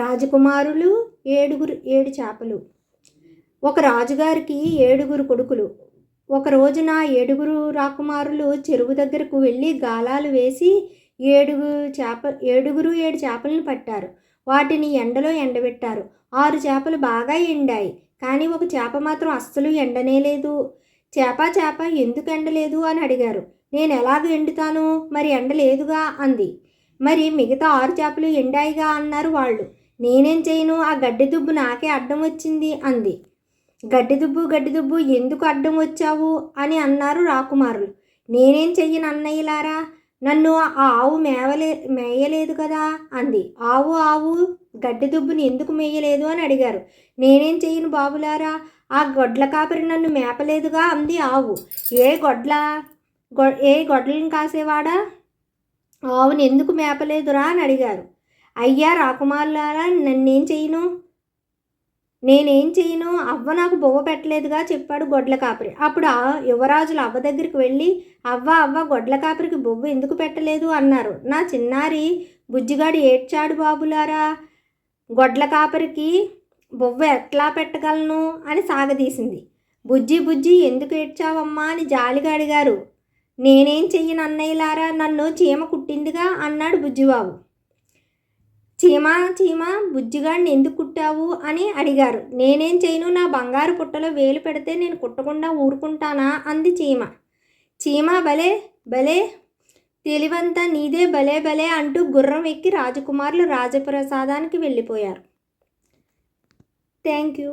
రాజకుమారులు ఏడు చేపలు. ఒక రాజుగారికి 7 కొడుకులు. ఒక రోజున 7 రాకుమారులు చెరువు దగ్గరకు వెళ్ళి గాలాలు వేసి 7 చేపలను పట్టారు. వాటిని ఎండలో ఎండబెట్టారు. 6 చేపలు బాగా ఎండాయి, కానీ ఒక చేప మాత్రం అస్సలు ఎండనే లేదు. చేప ఎందుకు ఎండలేదు అని అడిగారు. నేను ఎలాగ ఎండుతాను, మరి ఎండలేదుగా అంది. మరి మిగతా 6 చేపలు ఎండాయిగా అన్నారు వాళ్ళు. నేనేం చేయను, ఆ గడ్డి దుబ్బు నాకే అడ్డం వచ్చింది అంది. గడ్డి దుబ్బు ఎందుకు అడ్డం వచ్చావు అని అన్నారు రాకుమారులు. నేనేం చెయ్యను అన్నయ్యలారా, నన్ను ఆ ఆవు మేయలేదు కదా అంది. ఆవు గడ్డి దుబ్బుని ఎందుకు మేయలేదు అని అడిగారు. నేనేం చెయ్యను బాబులారా, ఆ గొడ్ల కాపరి నన్ను మేపలేదుగా అంది ఆవు. ఏ గొడ్లను కాసేవాడా ఆవుని ఎందుకు మేపలేదురా అని అడిగారు. అయ్యా రాకుమారులారా, నేనేం చేయను, అవ్వ నాకు బొవ్వ పెట్టలేదుగా చెప్పాడు గొడ్ల కాపరి. అప్పుడు యువరాజులు అవ్వ దగ్గరికి వెళ్ళి, అవ్వ గొడ్ల కాపరికి బొవ్వ ఎందుకు పెట్టలేదు అన్నారు. నా చిన్నారి బుజ్జిగాడు ఏడ్చాడు బాబులారా, గొడ్ల కాపరికి బొవ్వ ఎట్లా పెట్టగలను అని సాగదీసింది. బుజ్జి ఎందుకు ఏడ్చావమ్మా అని జాలిగా అడిగారు. నేనేం చెయ్యను అన్నయ్యలారా, నన్ను చీమ కుట్టిందిగా అన్నాడు బుజ్జిబాబు. చీమ బుజ్జిగాడిని ఎందుకు కుట్టావు అని అడిగారు. నేనేం చేయను, నా బంగారు పుట్టలో వేలు పెడితే నేను కుట్టకుండా ఊరుకుంటానా అంది చీమ భలే తెలివంతా నీదే భలే అంటూ గుర్రం ఎక్కి రాజకుమారులు రాజప్రసాదానికి వెళ్ళిపోయారు. Thank you.